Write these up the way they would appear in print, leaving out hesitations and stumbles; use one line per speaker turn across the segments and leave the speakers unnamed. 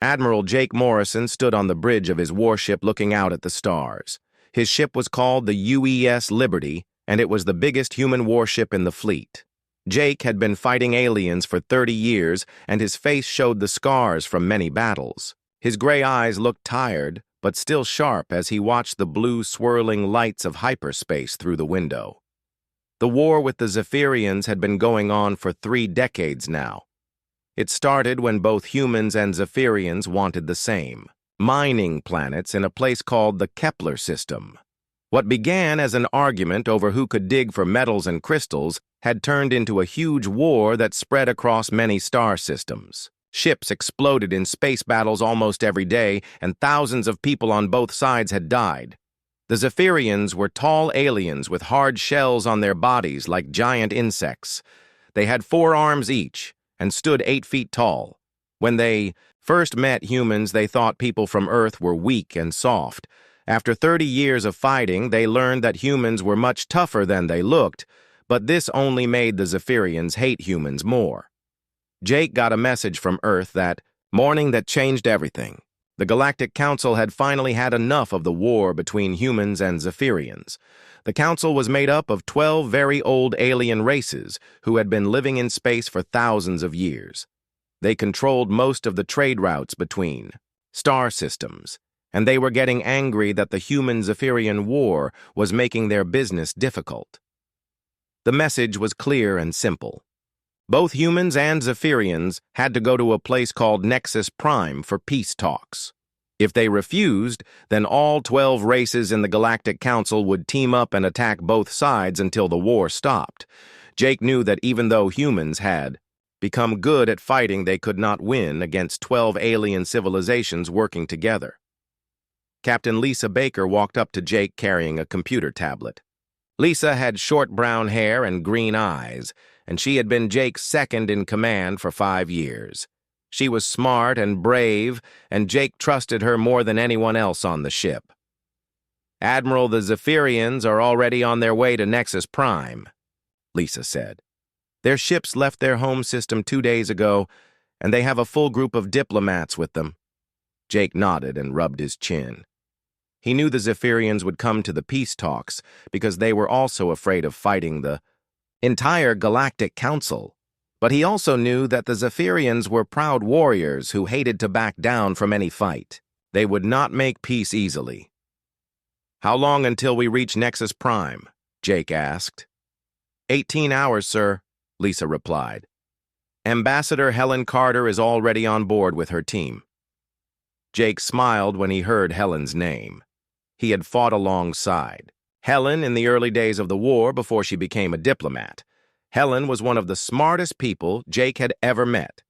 Admiral Jake Morrison stood on the bridge of his warship looking out at the stars. His ship was called the UES Liberty, and it was the biggest human warship in the fleet. Jake had been fighting aliens for 30 years, and his face showed the scars from many battles. His gray eyes looked tired, but still sharp as he watched the blue swirling lights of hyperspace through the window. The war with the Zephyrians had been going on for 3 decades now. It started when both humans and Zephyrians wanted the same: mining planets in a place called the Kepler system. What began as an argument over who could dig for metals and crystals had turned into a huge war that spread across many star systems. Ships exploded in space battles almost every day, and thousands of people on both sides had died. The Zephyrians were tall aliens with hard shells on their bodies like giant insects. They had 4 arms each and stood 8 feet tall. When they first met humans, they thought people from Earth were weak and soft. After 30 years of fighting, they learned that humans were much tougher than they looked, but this only made the Zephyrians hate humans more. Jake got a message from Earth that morning that changed everything. The Galactic Council had finally had enough of the war between humans and Zephyrians. The council was made up of 12 very old alien races who had been living in space for thousands of years. They controlled most of the trade routes between star systems, and they were getting angry that the human-Zephyrian war was making their business difficult. The message was clear and simple. Both humans and Zephyrians had to go to a place called Nexus Prime for peace talks. If they refused, then all 12 races in the Galactic Council would team up and attack both sides until the war stopped. Jake knew that even though humans had become good at fighting, they could not win against 12 alien civilizations working together. Captain Lisa Baker walked up to Jake carrying a computer tablet. Lisa had short brown hair and green eyes, and she had been Jake's second in command for 5 years. She was smart and brave, and Jake trusted her more than anyone else on the ship. "Admiral, the Zephyrians are already on their way to Nexus Prime," Lisa said. "Their ships left their home system 2 days ago, and they have a full group of diplomats with them." Jake nodded and rubbed his chin. He knew the Zephyrians would come to the peace talks because they were also afraid of fighting the entire Galactic Council. But he also knew that the Zephyrians were proud warriors who hated to back down from any fight. They would not make peace easily. "How long until we reach Nexus Prime?" Jake asked. 18 hours, sir," Lisa replied. "Ambassador Helen Carter is already on board with her team." Jake smiled when he heard Helen's name. He had fought alongside Helen in the early days of the war before she became a diplomat. Helen was one of the smartest people Jake had ever met.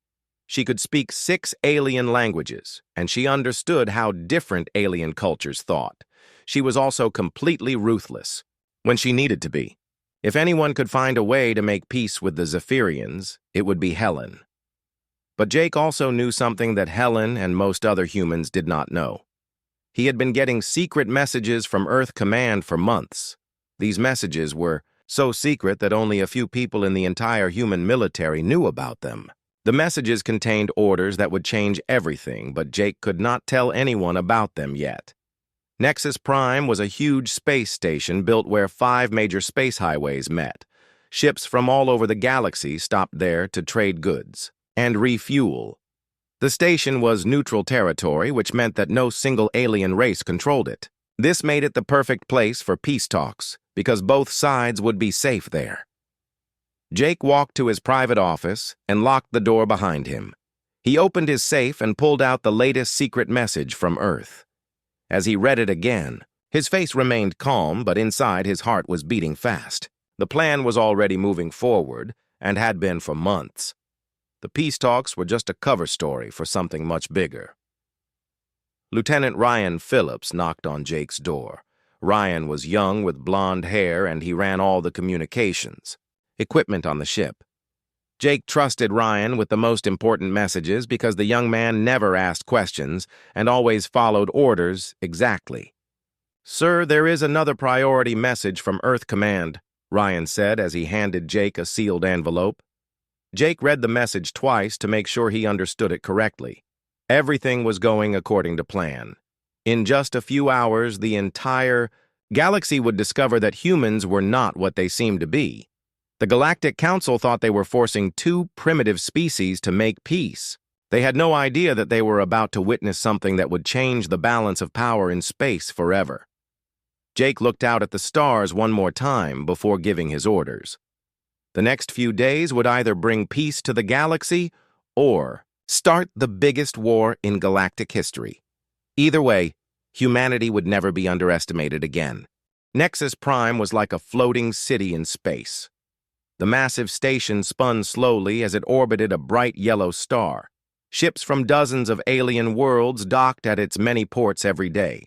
She could speak 6 alien languages, and she understood how different alien cultures thought. She was also completely ruthless, when she needed to be. If anyone could find a way to make peace with the Zephyrians, it would be Helen. But Jake also knew something that Helen and most other humans did not know. He had been getting secret messages from Earth Command for months. These messages were so secret that only a few people in the entire human military knew about them. The messages contained orders that would change everything, but Jake could not tell anyone about them yet. Nexus Prime was a huge space station built where 5 major space highways met. Ships from all over the galaxy stopped there to trade goods and refuel. The station was neutral territory, which meant that no single alien race controlled it. This made it the perfect place for peace talks, because both sides would be safe there. Jake walked to his private office and locked the door behind him. He opened his safe and pulled out the latest secret message from Earth. As he read it again, his face remained calm, but inside his heart was beating fast. The plan was already moving forward, and had been for months. The peace talks were just a cover story for something much bigger. Lieutenant Ryan Phillips knocked on Jake's door. Ryan was young with blonde hair, and he ran all the communications equipment on the ship. Jake trusted Ryan with the most important messages because the young man never asked questions and always followed orders exactly. "Sir, there is another priority message from Earth Command," Ryan said as he handed Jake a sealed envelope. Jake read the message twice to make sure he understood it correctly. Everything was going according to plan. In just a few hours, the entire galaxy would discover that humans were not what they seemed to be. The Galactic Council thought they were forcing two primitive species to make peace. They had no idea that they were about to witness something that would change the balance of power in space forever. Jake looked out at the stars one more time before giving his orders. The next few days would either bring peace to the galaxy or start the biggest war in galactic history. Either way, humanity would never be underestimated again. Nexus Prime was like a floating city in space. The massive station spun slowly as it orbited a bright yellow star. Ships from dozens of alien worlds docked at its many ports every day.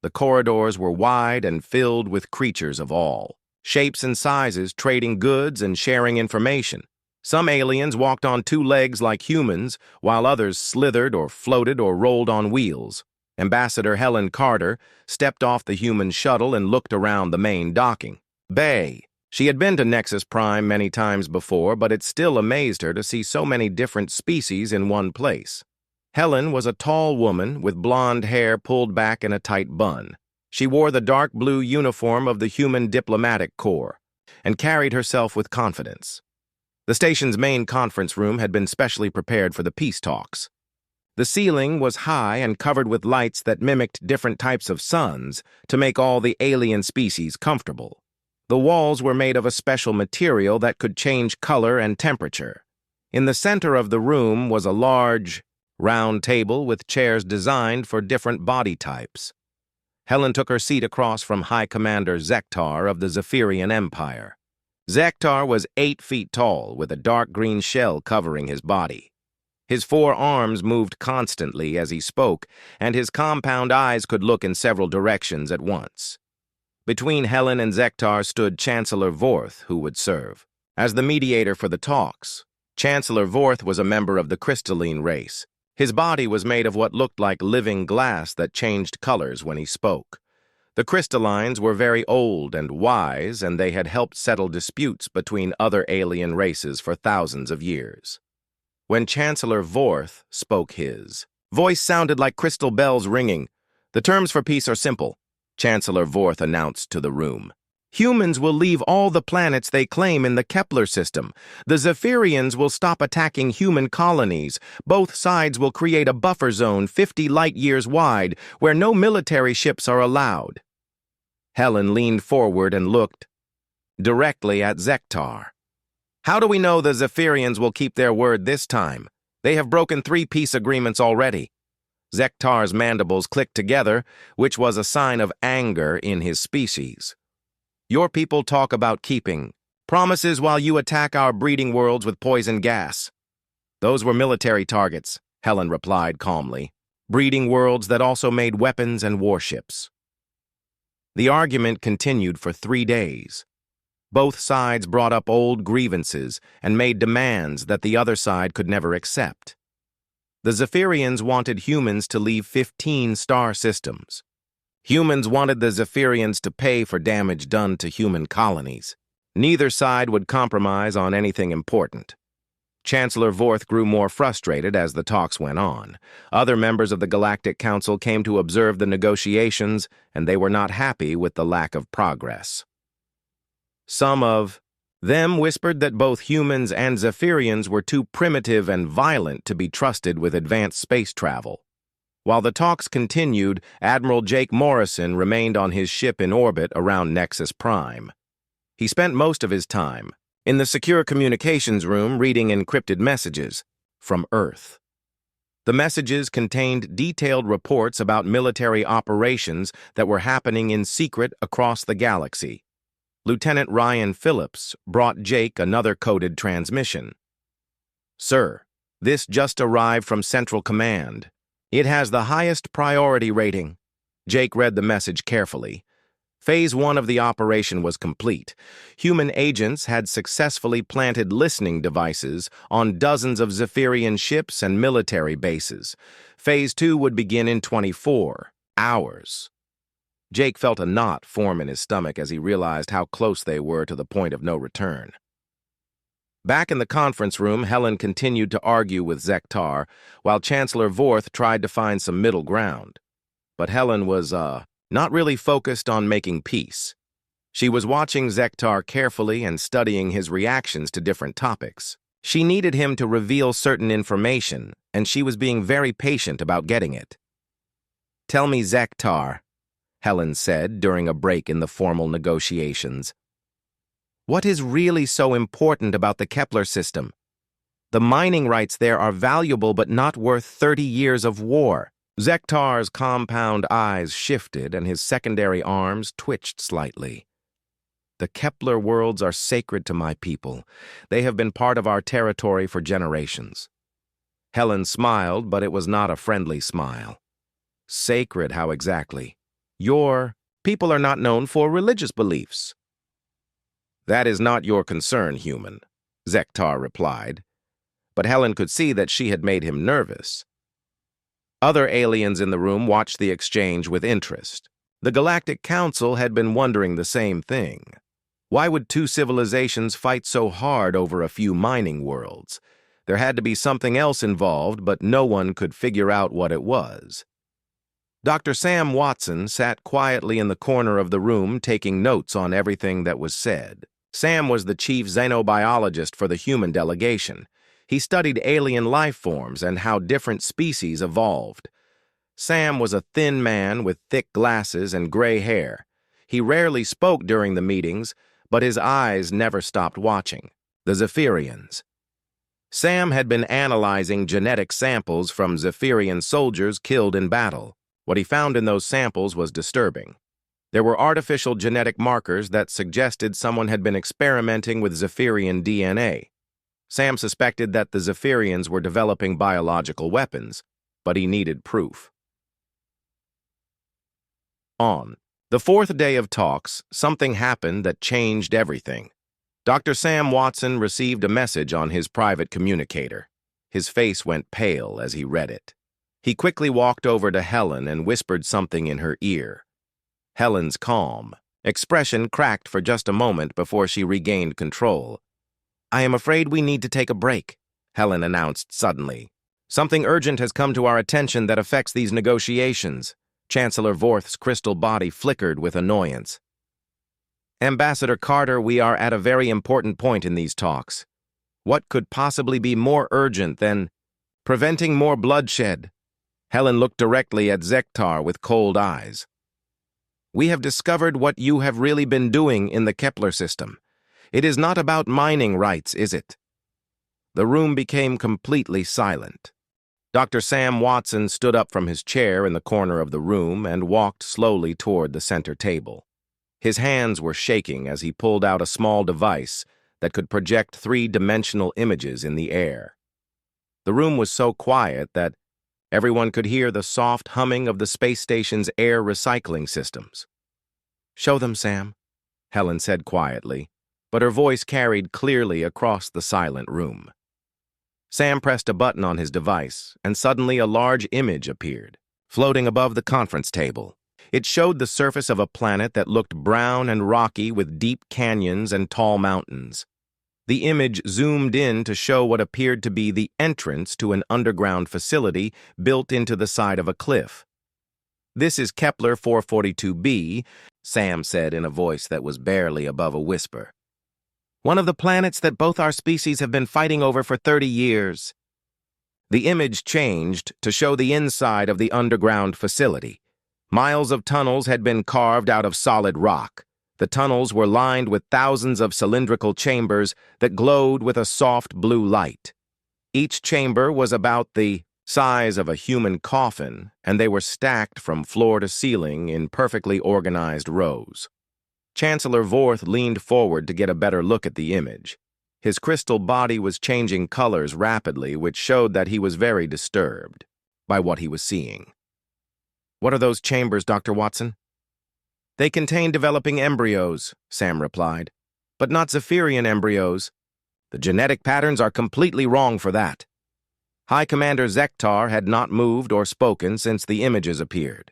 The corridors were wide and filled with creatures of all shapes and sizes, trading goods and sharing information. Some aliens walked on two legs like humans, while others slithered or floated or rolled on wheels. Ambassador Helen Carter stepped off the human shuttle and looked around the main docking bay. She had been to Nexus Prime many times before, but it still amazed her to see so many different species in one place. Helen was a tall woman with blonde hair pulled back in a tight bun. She wore the dark blue uniform of the Human Diplomatic Corps and carried herself with confidence. The station's main conference room had been specially prepared for the peace talks. The ceiling was high and covered with lights that mimicked different types of suns to make all the alien species comfortable. The walls were made of a special material that could change color and temperature. In the center of the room was a large, round table with chairs designed for different body types. Helen took her seat across from High Commander Zektar of the Zephyrian Empire. Zektar was 8 feet tall, with a dark green shell covering his body. His 4 arms moved constantly as he spoke, and his compound eyes could look in several directions at once. Between Helen and Zektar stood Chancellor Vorth, who would serve as the mediator for the talks. Chancellor Vorth was a member of the crystalline race. His body was made of what looked like living glass that changed colors when he spoke. The crystallines were very old and wise, and they had helped settle disputes between other alien races for thousands of years. When Chancellor Vorth spoke, his voice sounded like crystal bells ringing. "The terms for peace are simple," Chancellor Vorth announced to the room. "Humans will leave all the planets they claim in the Kepler system. The Zephyrians will stop attacking human colonies. Both sides will create a buffer zone 50 light-years wide where no military ships are allowed." Helen leaned forward and looked directly at Zektar. "How do we know the Zephyrians will keep their word this time? They have broken 3 peace agreements already." Zektar's mandibles clicked together, which was a sign of anger in his species. "Your people talk about keeping promises while you attack our breeding worlds with poison gas." "Those were military targets," Helen replied calmly. "Breeding worlds that also made weapons and warships." The argument continued for 3 days. Both sides brought up old grievances and made demands that the other side could never accept. The Zephyrians wanted humans to leave 15 star systems. Humans wanted the Zephyrians to pay for damage done to human colonies. Neither side would compromise on anything important. Chancellor Vorth grew more frustrated as the talks went on. Other members of the Galactic Council came to observe the negotiations, and they were not happy with the lack of progress. Some of them whispered that both humans and Zephyrians were too primitive and violent to be trusted with advanced space travel. While the talks continued, Admiral Jake Morrison remained on his ship in orbit around Nexus Prime. He spent most of his time in the secure communications room reading encrypted messages from Earth. The messages contained detailed reports about military operations that were happening in secret across the galaxy. Lieutenant Ryan Phillips brought Jake another coded transmission. "Sir, this just arrived from Central Command. It has the highest priority rating." Jake read the message carefully. Phase 1 of the operation was complete. Human agents had successfully planted listening devices on dozens of Zephyrian ships and military bases. Phase 2 would begin in 24 hours. Jake felt a knot form in his stomach as he realized how close they were to the point of no return. Back in the conference room, Helen continued to argue with Zektar, while Chancellor Vorth tried to find some middle ground. But Helen was, not really focused on making peace. She was watching Zektar carefully and studying his reactions to different topics. She needed him to reveal certain information, and she was being very patient about getting it. "Tell me, Zektar," Helen said during a break in the formal negotiations. "What is really so important about the Kepler system? The mining rights there are valuable but not worth 30 years of war." Zektar's compound eyes shifted and his secondary arms twitched slightly. "The Kepler worlds are sacred to my people. They have been part of our territory for generations." Helen smiled, but it was not a friendly smile. "Sacred, how exactly? Your people are not known for religious beliefs." "That is not your concern, human," Zektar replied. But Helen could see that she had made him nervous. Other aliens in the room watched the exchange with interest. The Galactic Council had been wondering the same thing. Why would two civilizations fight so hard over a few mining worlds? There had to be something else involved, but no one could figure out what it was. Dr. Sam Watson sat quietly in the corner of the room taking notes on everything that was said. Sam was the chief xenobiologist for the human delegation. He studied alien life forms and how different species evolved. Sam was a thin man with thick glasses and gray hair. He rarely spoke during the meetings, but his eyes never stopped watching. The Zephyrians. Sam had been analyzing genetic samples from Zephyrian soldiers killed in battle. What he found in those samples was disturbing. There were artificial genetic markers that suggested someone had been experimenting with Zephyrian DNA. Sam suspected that the Zephyrians were developing biological weapons, but he needed proof. On the fourth day of talks, something happened that changed everything. Dr. Sam Watson received a message on his private communicator. His face went pale as he read it. He quickly walked over to Helen and whispered something in her ear. Helen's calm expression cracked for just a moment before she regained control. "I am afraid we need to take a break," Helen announced suddenly. "Something urgent has come to our attention that affects these negotiations." Chancellor Vorth's crystal body flickered with annoyance. "Ambassador Carter, we are at a very important point in these talks. What could possibly be more urgent than preventing more bloodshed?" Helen looked directly at Zektar with cold eyes. "We have discovered what you have really been doing in the Kepler system. It is not about mining rights, is it?" The room became completely silent. Dr. Sam Watson stood up from his chair in the corner of the room and walked slowly toward the center table. His hands were shaking as he pulled out a small device that could project three-dimensional images in the air. The room was so quiet that everyone could hear the soft humming of the space station's air recycling systems. "Show them, Sam," Helen said quietly, but her voice carried clearly across the silent room. Sam pressed a button on his device, and suddenly a large image appeared, floating above the conference table. It showed the surface of a planet that looked brown and rocky with deep canyons and tall mountains. The image zoomed in to show what appeared to be the entrance to an underground facility built into the side of a cliff. "This is Kepler 442b, Sam said in a voice that was barely above a whisper. "One of the planets that both our species have been fighting over for 30 years. The image changed to show the inside of the underground facility. Miles of tunnels had been carved out of solid rock. The tunnels were lined with thousands of cylindrical chambers that glowed with a soft blue light. Each chamber was about the size of a human coffin, and they were stacked from floor to ceiling in perfectly organized rows. Chancellor Vorth leaned forward to get a better look at the image. His crystal body was changing colors rapidly, which showed that he was very disturbed by what he was seeing. "What are those chambers, Dr. Watson?" "They contain developing embryos," Sam replied, "but not Zephyrian embryos. The genetic patterns are completely wrong for that." High Commander Zektar had not moved or spoken since the images appeared.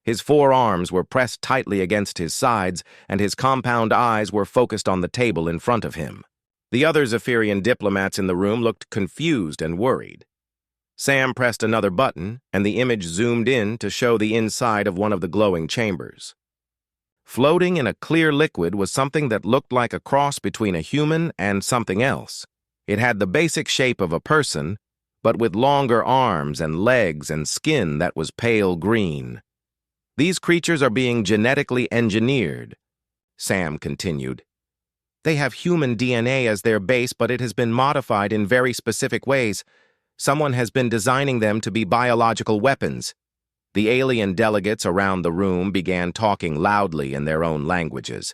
His forearms were pressed tightly against his sides, and his compound eyes were focused on the table in front of him. The other Zephyrian diplomats in the room looked confused and worried. Sam pressed another button, and the image zoomed in to show the inside of one of the glowing chambers. Floating in a clear liquid was something that looked like a cross between a human and something else. It had the basic shape of a person, but with longer arms and legs and skin that was pale green. These creatures are being genetically engineered, Sam continued. They have human DNA as their base, but it has been modified in very specific ways. Someone has been designing them to be biological weapons. The alien delegates around the room began talking loudly in their own languages.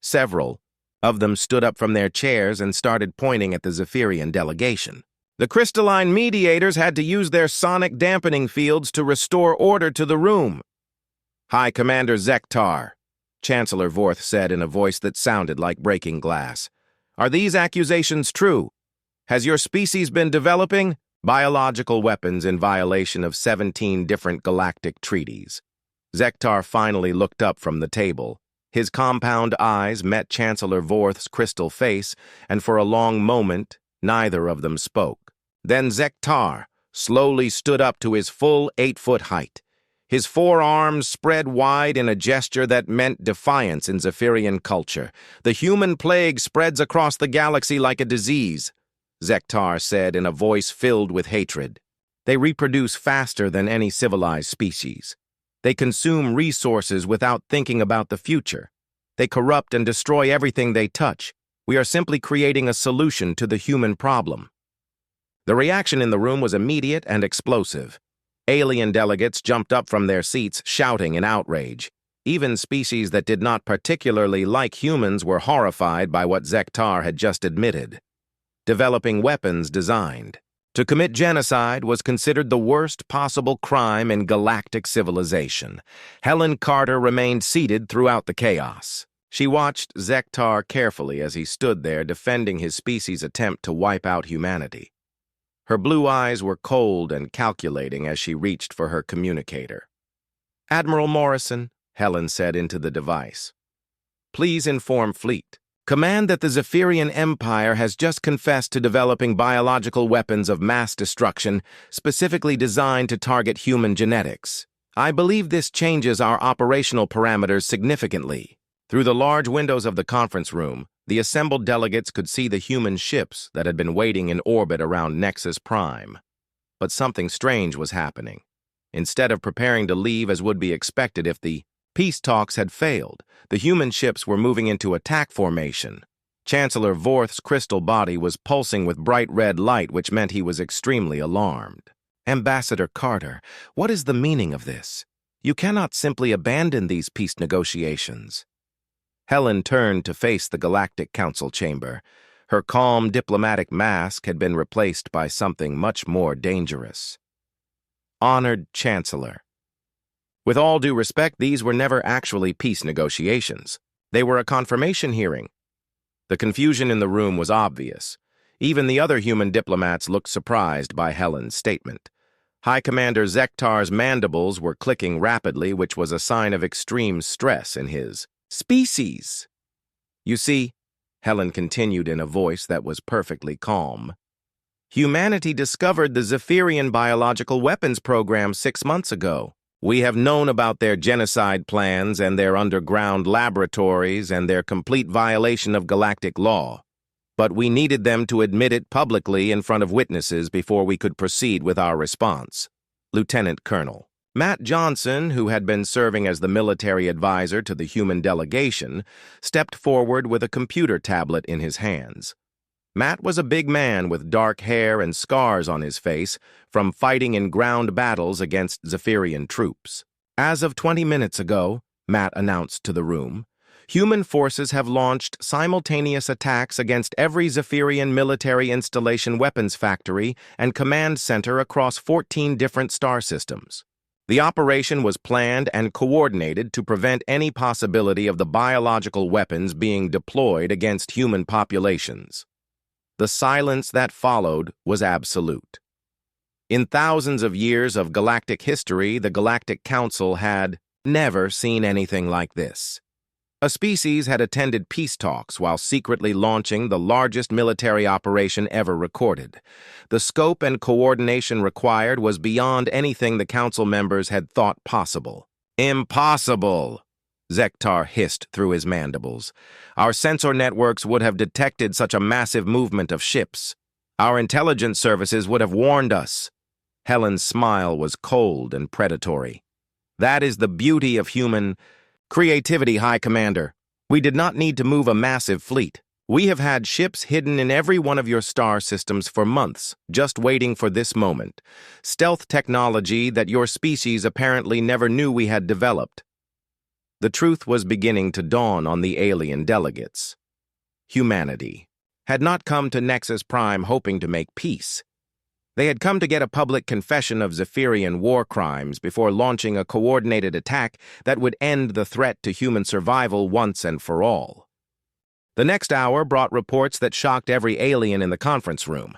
Several of them stood up from their chairs and started pointing at the Zephyrian delegation. The crystalline mediators had to use their sonic dampening fields to restore order to the room. High Commander Zektar, Chancellor Vorth said in a voice that sounded like breaking glass. Are these accusations true? Has your species been developing biological weapons in violation of 17 different galactic treaties? Zektar finally looked up from the table. His compound eyes met Chancellor Vorth's crystal face, and for a long moment, neither of them spoke. Then Zektar slowly stood up to his full 8-foot height. His forearms spread wide in a gesture that meant defiance in Zephyrian culture. The human plague spreads across the galaxy like a disease, Zektar said in a voice filled with hatred. They reproduce faster than any civilized species. They consume resources without thinking about the future. They corrupt and destroy everything they touch. We are simply creating a solution to the human problem. The reaction in the room was immediate and explosive. Alien delegates jumped up from their seats, shouting in outrage. Even species that did not particularly like humans were horrified by what Zektar had just admitted. Developing weapons designed to commit genocide was considered the worst possible crime in galactic civilization. Helen Carter remained seated throughout the chaos. She watched Zektar carefully as he stood there defending his species' attempt to wipe out humanity. Her blue eyes were cold and calculating as she reached for her communicator. Admiral Morrison, Helen said into the device. Please inform Fleet. Command that the Zephyrian Empire has just confessed to developing biological weapons of mass destruction specifically designed to target human genetics. I believe this changes our operational parameters significantly. Through the large windows of the conference room, the assembled delegates could see the human ships that had been waiting in orbit around Nexus Prime. But something strange was happening. Instead of preparing to leave as would be expected if the peace talks had failed, the human ships were moving into attack formation. Chancellor Vorth's crystal body was pulsing with bright red light, which meant he was extremely alarmed. Ambassador Carter, what is the meaning of this? You cannot simply abandon these peace negotiations. Helen turned to face the Galactic Council chamber. Her calm diplomatic mask had been replaced by something much more dangerous. Honored Chancellor. With all due respect, these were never actually peace negotiations. They were a confirmation hearing. The confusion in the room was obvious. Even the other human diplomats looked surprised by Helen's statement. High Commander Zektar's mandibles were clicking rapidly, which was a sign of extreme stress in his species. You see, Helen continued in a voice that was perfectly calm, humanity discovered the Zephyrian biological weapons program 6 months ago. We have known about their genocide plans and their underground laboratories and their complete violation of galactic law. But we needed them to admit it publicly in front of witnesses before we could proceed with our response. Lieutenant Colonel Matt Johnson, who had been serving as the military advisor to the human delegation, stepped forward with a computer tablet in his hands. Matt was a big man with dark hair and scars on his face from fighting in ground battles against Zephyrian troops. As of 20 minutes ago, Matt announced to the room, human forces have launched simultaneous attacks against every Zephyrian military installation weapons factory and command center across 14 different star systems. The operation was planned and coordinated to prevent any possibility of the biological weapons being deployed against human populations. The silence that followed was absolute. In thousands of years of galactic history, the Galactic Council had never seen anything like this. A species had attended peace talks while secretly launching the largest military operation ever recorded. The scope and coordination required was beyond anything the council members had thought possible. Impossible! Zektar hissed through his mandibles. Our sensor networks would have detected such a massive movement of ships. Our intelligence services would have warned us. Helen's smile was cold and predatory. That is the beauty of human creativity, High Commander. We did not need to move a massive fleet. We have had ships hidden in every one of your star systems for months, just waiting for this moment. Stealth technology that your species apparently never knew we had developed. The truth was beginning to dawn on the alien delegates. Humanity had not come to Nexus Prime hoping to make peace. They had come to get a public confession of Zephyrian war crimes before launching a coordinated attack that would end the threat to human survival once and for all. The next hour brought reports that shocked every alien in the conference room.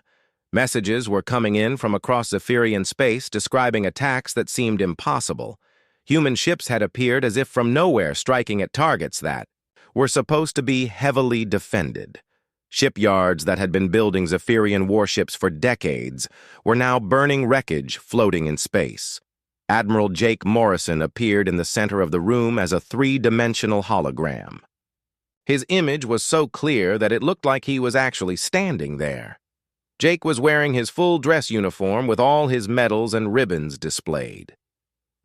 Messages were coming in from across Zephyrian space describing attacks that seemed impossible. Human ships had appeared as if from nowhere, striking at targets that were supposed to be heavily defended. Shipyards that had been building Zephyrian warships for decades were now burning wreckage floating in space. Admiral Jake Morrison appeared in the center of the room as a three-dimensional hologram. His image was so clear that it looked like he was actually standing there. Jake was wearing his full dress uniform with all his medals and ribbons displayed.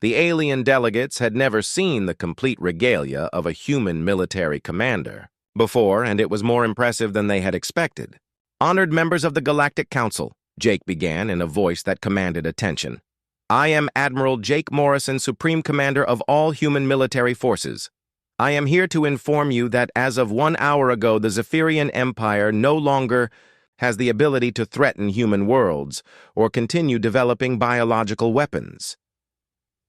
The alien delegates had never seen the complete regalia of a human military commander before, and it was more impressive than they had expected. "Honored members of the Galactic Council," Jake began in a voice that commanded attention. "I am Admiral Jake Morrison, Supreme Commander of all human military forces. I am here to inform you that as of 1 hour ago, the Zephyrian Empire no longer has the ability to threaten human worlds or continue developing biological weapons."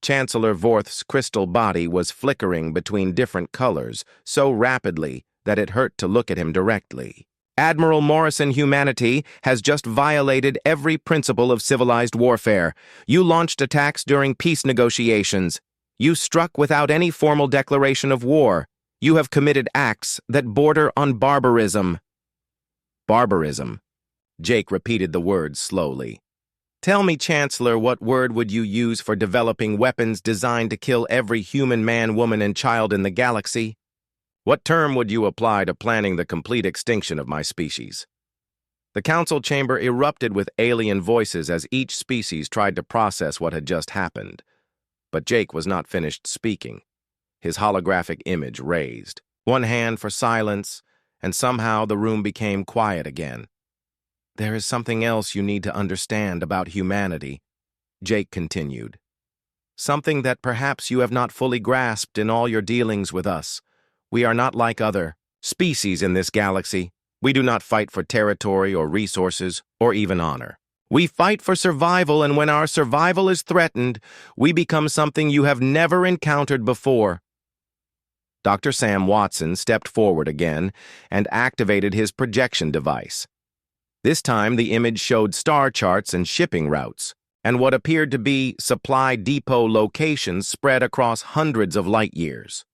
Chancellor Vorth's crystal body was flickering between different colors so rapidly that it hurt to look at him directly. "Admiral Morrison, humanity has just violated every principle of civilized warfare. You launched attacks during peace negotiations. You struck without any formal declaration of war. You have committed acts that border on barbarism." Barbarism. Jake repeated the words slowly. "Tell me, Chancellor, what word would you use for developing weapons designed to kill every human man, woman, and child in the galaxy? What term would you apply to planning the complete extinction of my species?" The council chamber erupted with alien voices as each species tried to process what had just happened. But Jake was not finished speaking. His holographic image raised, one hand for silence, and somehow the room became quiet again. "There is something else you need to understand about humanity," Jake continued. "Something that perhaps you have not fully grasped in all your dealings with us. We are not like other species in this galaxy. We do not fight for territory or resources or even honor. We fight for survival, and when our survival is threatened, we become something you have never encountered before." Dr. Sam Watson stepped forward again and activated his projection device. This time, the image showed star charts and shipping routes, and what appeared to be supply depot locations spread across hundreds of light years.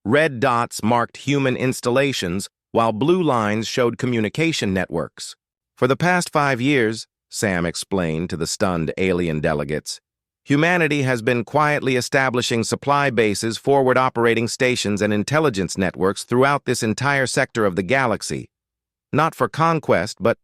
Red dots marked human installations, while blue lines showed communication networks. "For the past 5 years," Sam explained to the stunned alien delegates, "humanity has been quietly establishing supply bases, forward operating stations, and intelligence networks throughout this entire sector of the galaxy. Not for conquest, but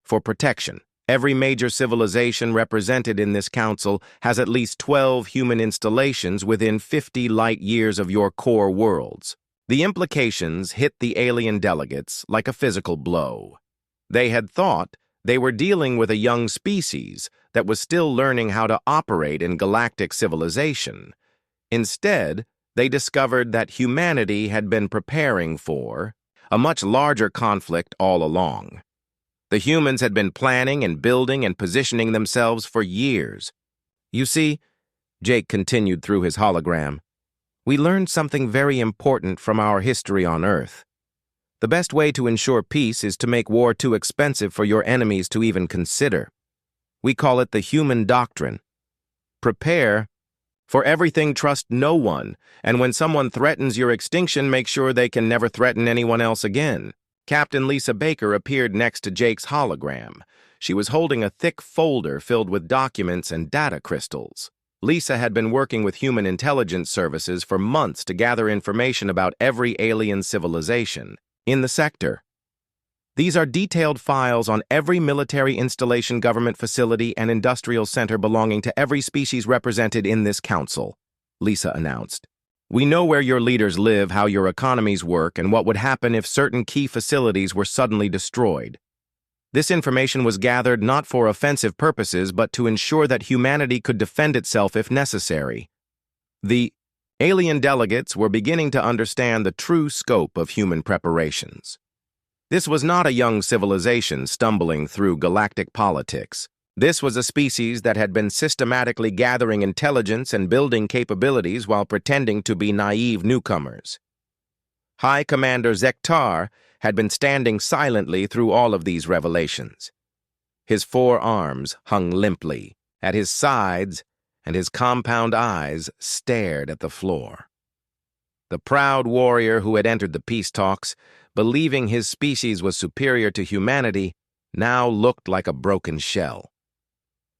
for protection. Every major civilization represented in this council has at least 12 human installations within 50 light years of your core worlds." The implications hit the alien delegates like a physical blow. They had thought they were dealing with a young species that was still learning how to operate in galactic civilization. Instead, they discovered that humanity had been preparing for a much larger conflict all along. The humans had been planning and building and positioning themselves for years. "You see," Jake continued through his hologram, "we learned something very important from our history on Earth. The best way to ensure peace is to make war too expensive for your enemies to even consider. We call it the human doctrine. Prepare For everything, trust no one, and when someone threatens your extinction, make sure they can never threaten anyone else again. Captain Lisa Baker appeared next to Jake's hologram. She was holding a thick folder filled with documents and data crystals. Lisa had been working with human intelligence services for months to gather information about every alien civilization in the sector. These are detailed files on every military installation, government facility, and industrial center belonging to every species represented in this council, Lisa announced. We know where your leaders live, how your economies work, and what would happen if certain key facilities were suddenly destroyed. This information was gathered not for offensive purposes, but to ensure that humanity could defend itself if necessary. The alien delegates were beginning to understand the true scope of human preparations. This was not a young civilization stumbling through galactic politics. This was a species that had been systematically gathering intelligence and building capabilities while pretending to be naive newcomers. High Commander Zektar had been standing silently through all of these revelations. His 4 arms hung limply at his sides, and his compound eyes stared at the floor. The proud warrior who had entered the peace talks, believing his species was superior to humanity, now looked like a broken shell.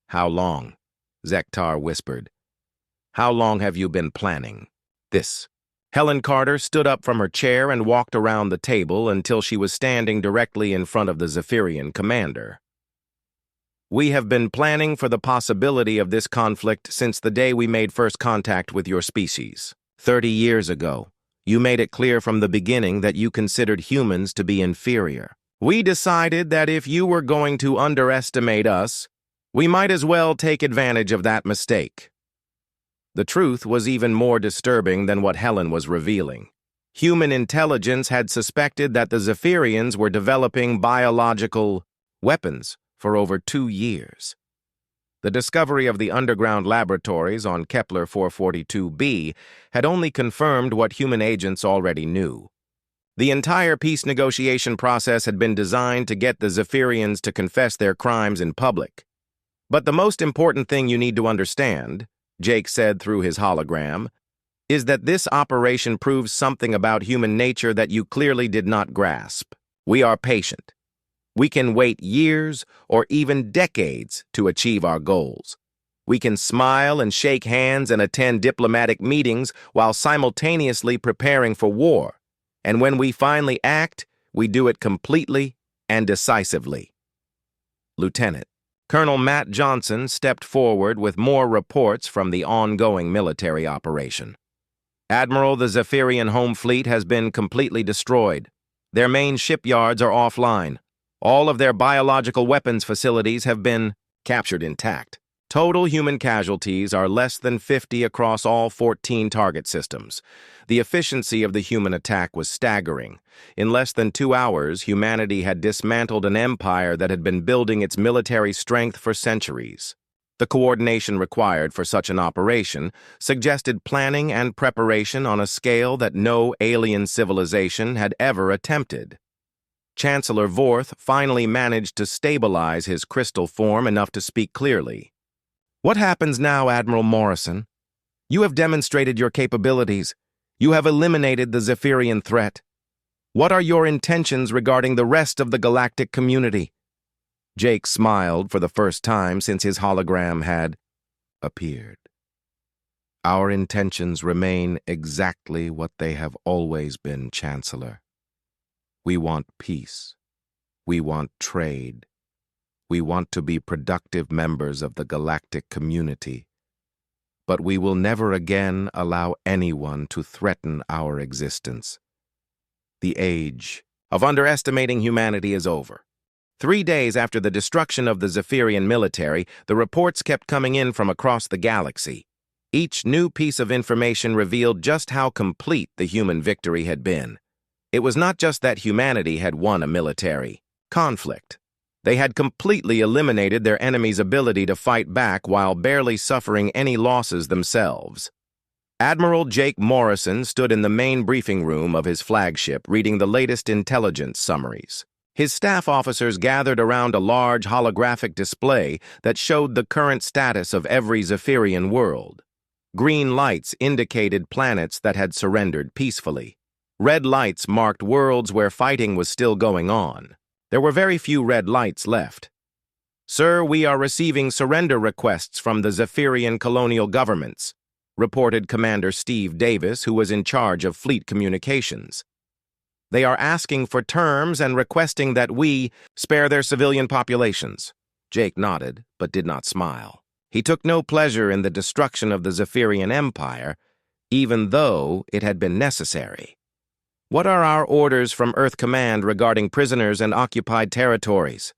"How long?" Zektar whispered. "How long have you been planning this?" Helen Carter stood up from her chair and walked around the table until she was standing directly in front of the Zephyrian commander. "We have been planning for the possibility of this conflict since the day we made first contact with your species. 30 years ago, you made it clear from the beginning that you considered humans to be inferior. We decided that if you were going to underestimate us, we might as well take advantage of that mistake." The truth was even more disturbing than what Helen was revealing. Human intelligence had suspected that the Zephyrians were developing biological weapons for over 2 years. The discovery of the underground laboratories on Kepler 442b had only confirmed what human agents already knew. The entire peace negotiation process had been designed to get the Zephyrians to confess their crimes in public. But the most important thing you need to understand, Jake said through his hologram, is that this operation proves something about human nature that you clearly did not grasp. We are patient. We can wait years or even decades to achieve our goals. We can smile and shake hands and attend diplomatic meetings while simultaneously preparing for war. And when we finally act, we do it completely and decisively. Lieutenant Colonel Matt Johnson stepped forward with more reports from the ongoing military operation. "Admiral, the Zephyrian home fleet has been completely destroyed. Their main shipyards are offline. All of their biological weapons facilities have been captured intact. Total human casualties are less than 50 across all 14 target systems. The efficiency of the human attack was staggering. In less than 2 hours, humanity had dismantled an empire that had been building its military strength for centuries. The coordination required for such an operation suggested planning and preparation on a scale that no alien civilization had ever attempted. Chancellor Vorth finally managed to stabilize his crystal form enough to speak clearly. "What happens now, Admiral Morrison? You have demonstrated your capabilities. You have eliminated the Zephyrian threat. What are your intentions regarding the rest of the galactic community?" Jake smiled for the first time since his hologram had appeared. "Our intentions remain exactly what they have always been, Chancellor. We want peace. We want trade. We want to be productive members of the galactic community. But we will never again allow anyone to threaten our existence. The age of underestimating humanity is over." 3 days after the destruction of the Zephyrian military, the reports kept coming in from across the galaxy. Each new piece of information revealed just how complete the human victory had been. It was not just that humanity had won a military conflict. They had completely eliminated their enemy's ability to fight back while barely suffering any losses themselves. Admiral Jake Morrison stood in the main briefing room of his flagship reading the latest intelligence summaries. His staff officers gathered around a large holographic display that showed the current status of every Zephyrian world. Green lights indicated planets that had surrendered peacefully. Red lights marked worlds where fighting was still going on. There were very few red lights left. "Sir, we are receiving surrender requests from the Zephyrian colonial governments," reported Commander Steve Davis, who was in charge of fleet communications. "They are asking for terms and requesting that we spare their civilian populations." Jake nodded, but did not smile. He took no pleasure in the destruction of the Zephyrian Empire, even though it had been necessary. "What are our orders from Earth Command regarding prisoners and occupied territories?"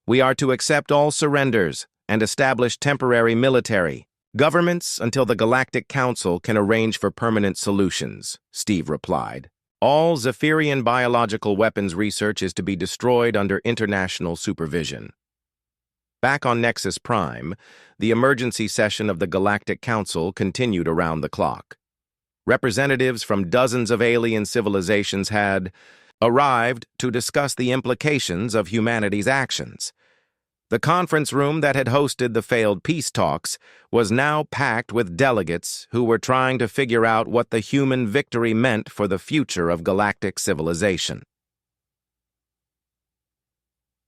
"We are to accept all surrenders and establish temporary military governments until the Galactic Council can arrange for permanent solutions," Steve replied. "All Zephyrian biological weapons research is to be destroyed under international supervision." Back on Nexus Prime, the emergency session of the Galactic Council continued around the clock. Representatives from dozens of alien civilizations had arrived to discuss the implications of humanity's actions. The conference room that had hosted the failed peace talks was now packed with delegates who were trying to figure out what the human victory meant for the future of galactic civilization.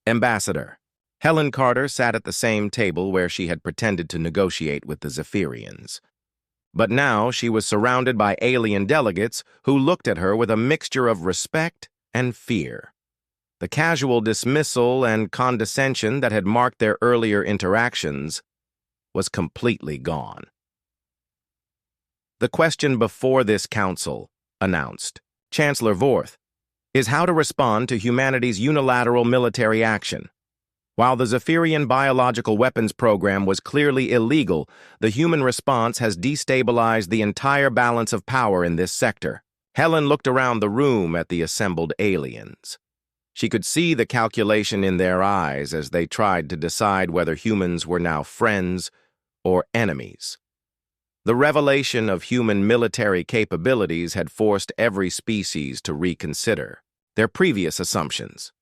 Ambassador. Helen Carter sat at the same table where she had pretended to negotiate with the Zephyrians. But now she was surrounded by alien delegates who looked at her with a mixture of respect and fear. The casual dismissal and condescension that had marked their earlier interactions was completely gone. "The question before this council," announced Chancellor Vorth, "is how to respond to humanity's unilateral military action. While the Zephyrian biological weapons program was clearly illegal, the human response has destabilized the entire balance of power in this sector." Helen looked around the room at the assembled aliens. She could see the calculation in their eyes as they tried to decide whether humans were now friends or enemies. The revelation of human military capabilities had forced every species to reconsider their previous assumptions.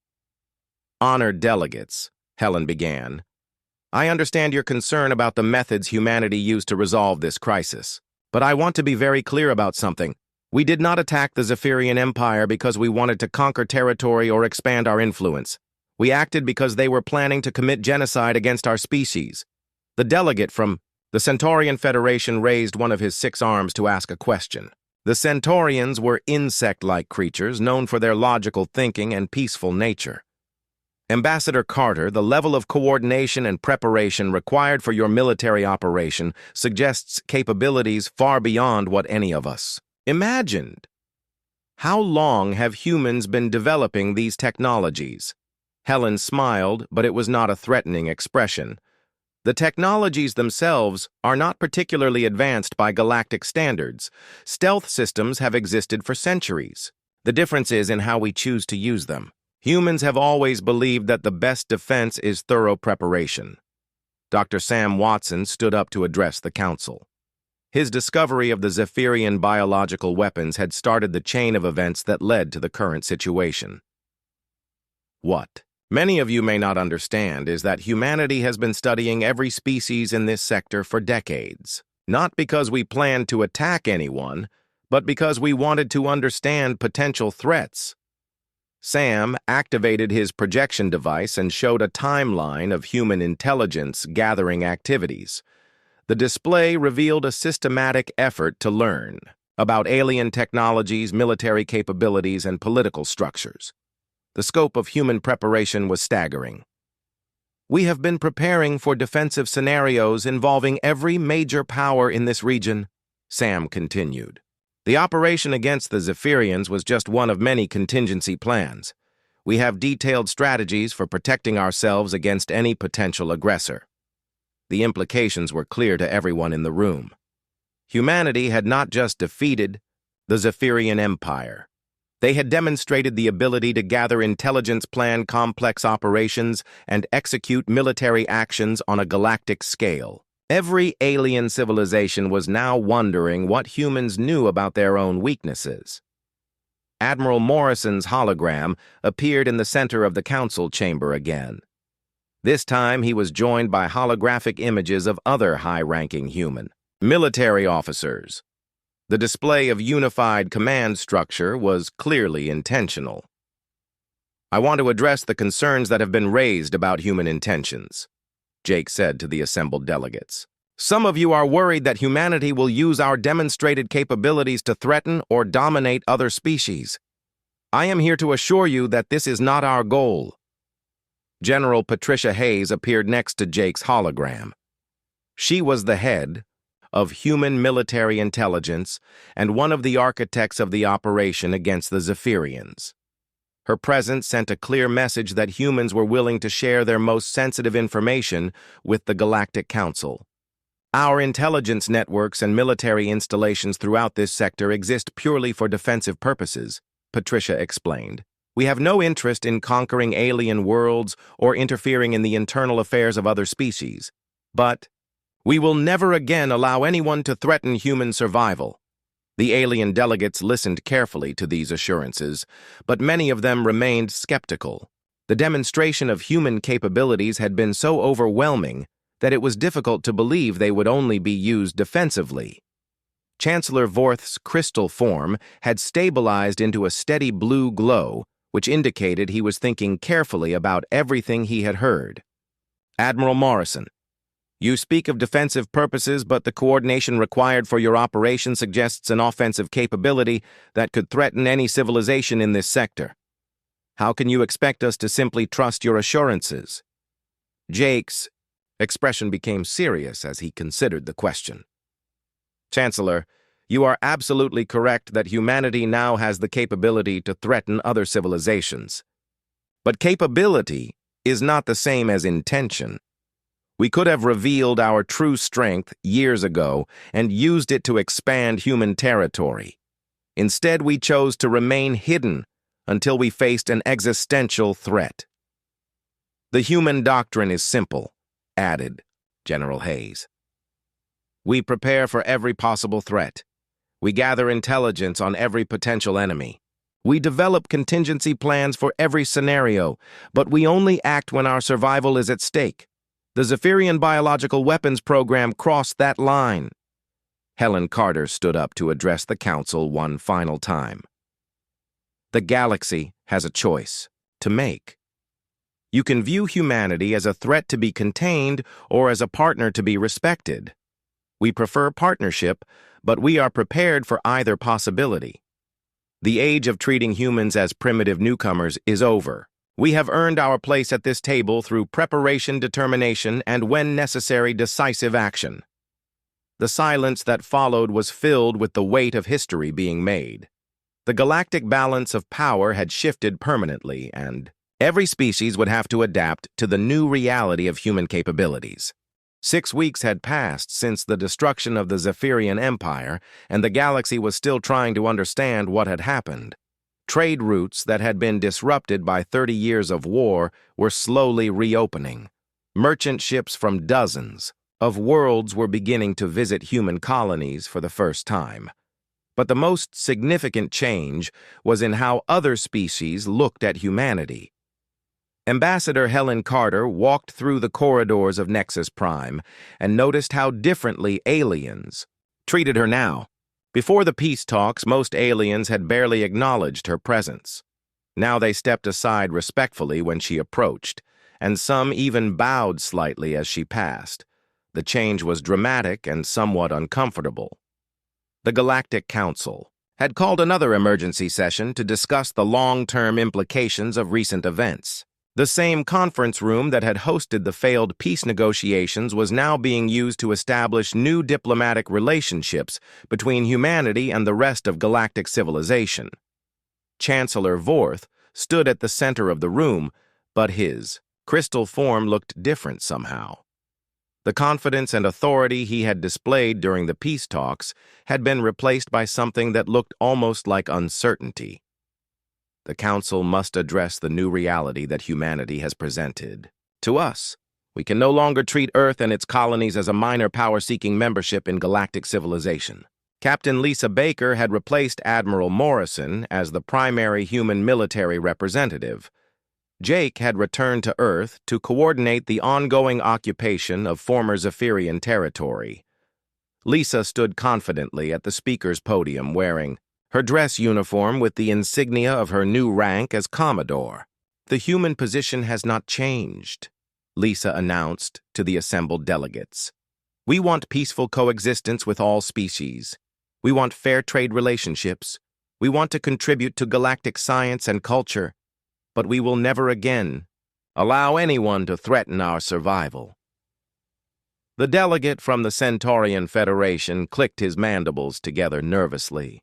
"Honored delegates," Helen began, "I understand your concern about the methods humanity used to resolve this crisis. But I want to be very clear about something. We did not attack the Zephyrian Empire because we wanted to conquer territory or expand our influence. We acted because they were planning to commit genocide against our species." The delegate from the Centaurian Federation raised one of his 6 arms to ask a question. The Centaurians were insect-like creatures known for their logical thinking and peaceful nature. "Ambassador Carter, the level of coordination and preparation required for your military operation suggests capabilities far beyond what any of us imagined. How long have humans been developing these technologies?" Helen smiled, but it was not a threatening expression. "The technologies themselves are not particularly advanced by galactic standards. Stealth systems have existed for centuries. The difference is in how we choose to use them. Humans have always believed that the best defense is thorough preparation." Dr. Sam Watson stood up to address the council. His discovery of the Zephyrian biological weapons had started the chain of events that led to the current situation. "What many of you may not understand is that humanity has been studying every species in this sector for decades, not because we planned to attack anyone, but because we wanted to understand potential threats." Sam activated his projection device and showed a timeline of human intelligence gathering activities. The display revealed a systematic effort to learn about alien technologies, military capabilities, and political structures. The scope of human preparation was staggering. "We have been preparing for defensive scenarios involving every major power in this region," Sam continued. "The operation against the Zephyrians was just one of many contingency plans. We have detailed strategies for protecting ourselves against any potential aggressor." The implications were clear to everyone in the room. Humanity had not just defeated the Zephyrian Empire. They had demonstrated the ability to gather intelligence, plan complex operations, and execute military actions on a galactic scale. Every alien civilization was now wondering what humans knew about their own weaknesses. Admiral Morrison's hologram appeared in the center of the council chamber again. This time he was joined by holographic images of other high-ranking human. Military officers. The display of unified command structure was clearly intentional. I want to address the concerns that have been raised about human intentions, Jake said to the assembled delegates. Some of you are worried that humanity will use our demonstrated capabilities to threaten or dominate other species. I am here to assure you that this is not our goal. General Patricia Hayes appeared next to Jake's hologram. She was the head of human military intelligence and one of the architects of the operation against the Zephyrians. Her presence sent a clear message that humans were willing to share their most sensitive information with the Galactic Council. Our intelligence networks and military installations throughout this sector exist purely for defensive purposes, Patricia explained. We have no interest in conquering alien worlds or interfering in the internal affairs of other species. But we will never again allow anyone to threaten human survival. The alien delegates listened carefully to these assurances, but many of them remained skeptical. The demonstration of human capabilities had been so overwhelming that it was difficult to believe they would only be used defensively. Chancellor Vorth's crystal form had stabilized into a steady blue glow, which indicated he was thinking carefully about everything he had heard. Admiral Morrison, you speak of defensive purposes, but the coordination required for your operation suggests an offensive capability that could threaten any civilization in this sector. How can you expect us to simply trust your assurances? Jake's expression became serious as he considered the question. Chancellor, you are absolutely correct that humanity now has the capability to threaten other civilizations. But capability is not the same as intention. We could have revealed our true strength years ago and used it to expand human territory. Instead, we chose to remain hidden until we faced an existential threat. The human doctrine is simple, added General Hayes. We prepare for every possible threat. We gather intelligence on every potential enemy. We develop contingency plans for every scenario, but we only act when our survival is at stake. The Zephyrian biological weapons program crossed that line. Helen Carter stood up to address the council one final time. The galaxy has a choice to make. You can view humanity as a threat to be contained or as a partner to be respected. We prefer partnership, but we are prepared for either possibility. The age of treating humans as primitive newcomers is over. We have earned our place at this table through preparation, determination, and, when necessary, decisive action. The silence that followed was filled with the weight of history being made. The galactic balance of power had shifted permanently, and every species would have to adapt to the new reality of human capabilities. 6 weeks had passed since the destruction of the Zephyrian Empire, and the galaxy was still trying to understand what had happened. Trade routes that had been disrupted by 30 years of war were slowly reopening. Merchant ships from dozens of worlds were beginning to visit human colonies for the first time. But the most significant change was in how other species looked at humanity. Ambassador Helen Carter walked through the corridors of Nexus Prime and noticed how differently aliens treated her now. Before the peace talks, most aliens had barely acknowledged her presence. Now they stepped aside respectfully when she approached, and some even bowed slightly as she passed. The change was dramatic and somewhat uncomfortable. The Galactic Council had called another emergency session to discuss the long-term implications of recent events. The same conference room that had hosted the failed peace negotiations was now being used to establish new diplomatic relationships between humanity and the rest of galactic civilization. Chancellor Vorth stood at the center of the room, but his crystal form looked different somehow. The confidence and authority he had displayed during the peace talks had been replaced by something that looked almost like uncertainty. The Council must address the new reality that humanity has presented. To us, we can no longer treat Earth and its colonies as a minor power-seeking membership in galactic civilization. Captain Lisa Baker had replaced Admiral Morrison as the primary human military representative. Jake had returned to Earth to coordinate the ongoing occupation of former Zephyrian territory. Lisa stood confidently at the speaker's podium wearing her dress uniform with the insignia of her new rank as Commodore. "The human position has not changed," Lisa announced to the assembled delegates. "We want peaceful coexistence with all species. We want fair trade relationships. We want to contribute to galactic science and culture. But we will never again allow anyone to threaten our survival." The delegate from the Centaurian Federation clicked his mandibles together nervously.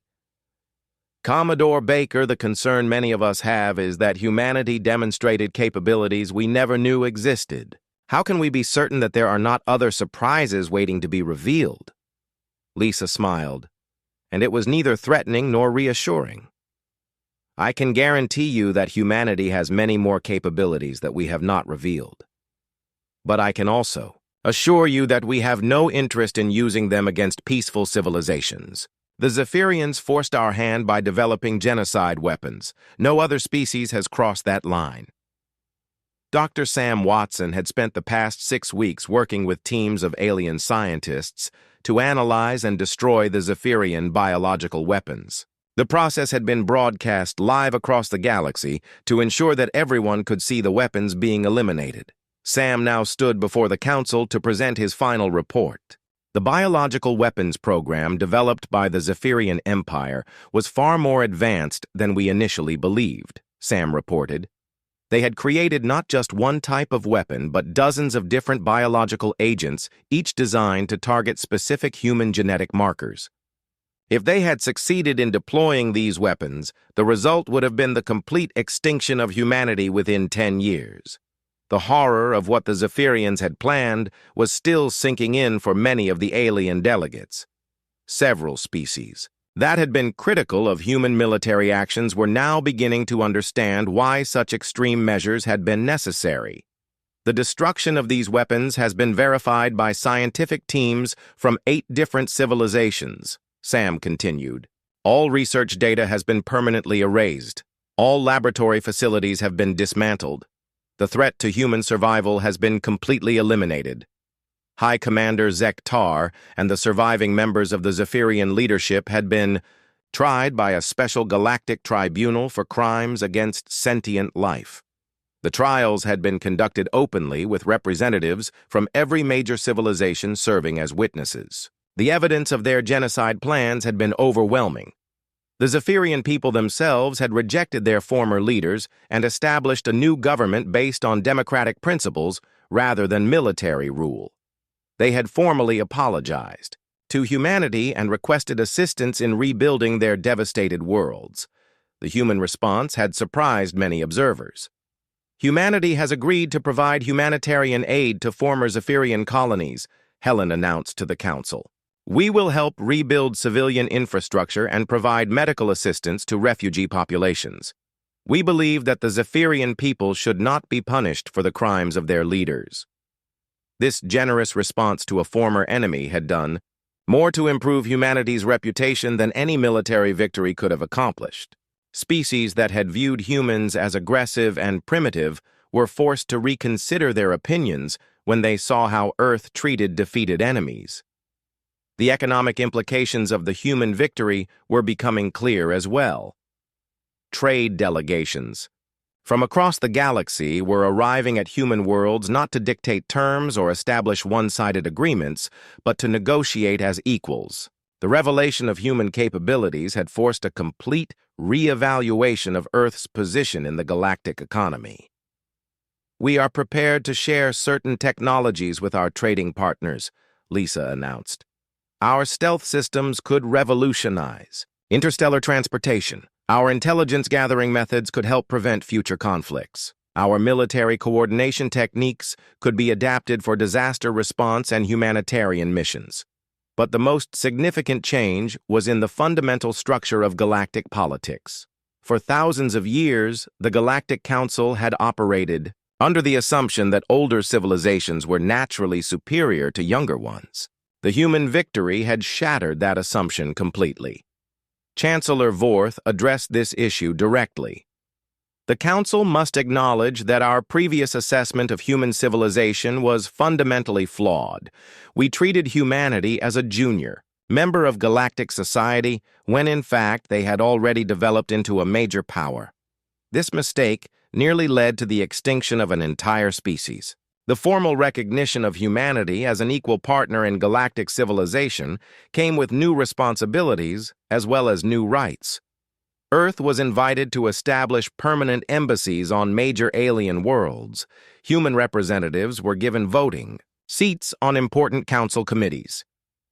"Commodore Baker, the concern many of us have is that humanity demonstrated capabilities we never knew existed. How can we be certain that there are not other surprises waiting to be revealed?" Lisa smiled, and it was neither threatening nor reassuring. "I can guarantee you that humanity has many more capabilities that we have not revealed. But I can also assure you that we have no interest in using them against peaceful civilizations. The Zephyrians forced our hand by developing genocide weapons. No other species has crossed that line." Dr. Sam Watson had spent the past 6 weeks working with teams of alien scientists to analyze and destroy the Zephyrian biological weapons. The process had been broadcast live across the galaxy to ensure that everyone could see the weapons being eliminated. Sam now stood before the council to present his final report. The biological weapons program developed by the Zephyrian Empire was far more advanced than we initially believed, Sam reported. They had created not just one type of weapon, but dozens of different biological agents, each designed to target specific human genetic markers. If they had succeeded in deploying these weapons, the result would have been the complete extinction of humanity within 10 years. The horror of what the Zephyrians had planned was still sinking in for many of the alien delegates. Several species that had been critical of human military actions were now beginning to understand why such extreme measures had been necessary. "The destruction of these weapons has been verified by scientific teams from 8 different civilizations," Sam continued. "All research data has been permanently erased. All laboratory facilities have been dismantled. The threat to human survival has been completely eliminated. High Commander Zektar and the surviving members of the Zephyrian leadership had been tried by a special galactic tribunal for crimes against sentient life. The trials had been conducted openly with representatives from every major civilization serving as witnesses. The evidence of their genocide plans had been overwhelming. The Zephyrian people themselves had rejected their former leaders and established a new government based on democratic principles rather than military rule. They had formally apologized to humanity and requested assistance in rebuilding their devastated worlds. The human response had surprised many observers. "Humanity has agreed to provide humanitarian aid to former Zephyrian colonies," Helen announced to the council. "We will help rebuild civilian infrastructure and provide medical assistance to refugee populations. We believe that the Zephyrian people should not be punished for the crimes of their leaders." This generous response to a former enemy had done more to improve humanity's reputation than any military victory could have accomplished. Species that had viewed humans as aggressive and primitive were forced to reconsider their opinions when they saw how Earth treated defeated enemies. The economic implications of the human victory were becoming clear as well. Trade delegations from across the galaxy were arriving at human worlds not to dictate terms or establish one-sided agreements, but to negotiate as equals. The revelation of human capabilities had forced a complete re-evaluation of Earth's position in the galactic economy. "We are prepared to share certain technologies with our trading partners," Lisa announced. "Our stealth systems could revolutionize interstellar transportation. Our intelligence-gathering methods could help prevent future conflicts. Our military coordination techniques could be adapted for disaster response and humanitarian missions." But the most significant change was in the fundamental structure of galactic politics. For thousands of years, the Galactic Council had operated under the assumption that older civilizations were naturally superior to younger ones. The human victory had shattered that assumption completely. Chancellor Vorth addressed this issue directly. The Council must acknowledge that our previous assessment of human civilization was fundamentally flawed. We treated humanity as a junior, member of galactic society, when in fact they had already developed into a major power. This mistake nearly led to the extinction of an entire species. The formal recognition of humanity as an equal partner in galactic civilization came with new responsibilities as well as new rights. Earth was invited to establish permanent embassies on major alien worlds. Human representatives were given voting, seats on important council committees.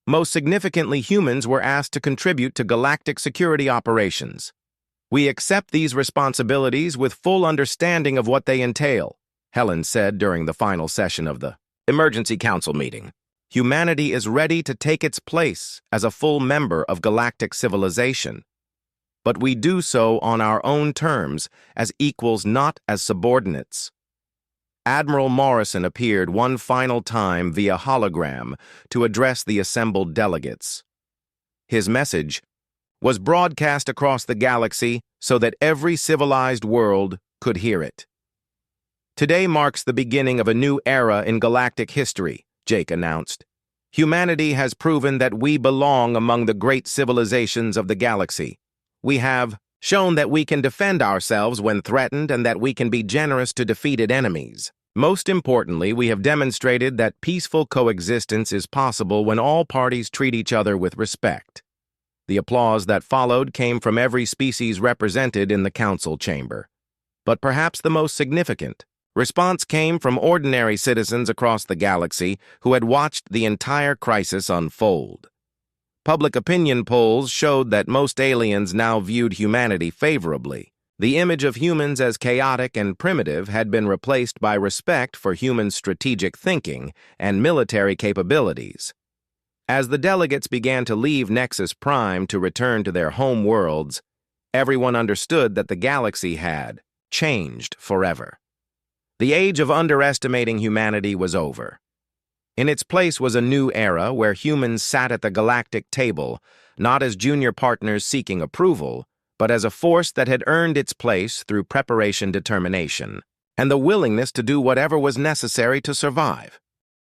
Most significantly, humans were asked to contribute to galactic security operations. We accept these responsibilities with full understanding of what they entail, Helen said during the final session of the Emergency Council meeting. Humanity is ready to take its place as a full member of galactic civilization. But we do so on our own terms, as equals, not as subordinates. Admiral Morrison appeared one final time via hologram to address the assembled delegates. His message was broadcast across the galaxy so that every civilized world could hear it. Today marks the beginning of a new era in galactic history, Jake announced. Humanity has proven that we belong among the great civilizations of the galaxy. We have shown that we can defend ourselves when threatened and that we can be generous to defeated enemies. Most importantly, we have demonstrated that peaceful coexistence is possible when all parties treat each other with respect. The applause that followed came from every species represented in the council chamber. But perhaps the most significant response came from ordinary citizens across the galaxy who had watched the entire crisis unfold. Public opinion polls showed that most aliens now viewed humanity favorably. The image of humans as chaotic and primitive had been replaced by respect for human strategic thinking and military capabilities. As the delegates began to leave Nexus Prime to return to their home worlds, everyone understood that the galaxy had changed forever. The age of underestimating humanity was over. In its place was a new era where humans sat at the galactic table, not as junior partners seeking approval, but as a force that had earned its place through preparation, determination, and the willingness to do whatever was necessary to survive.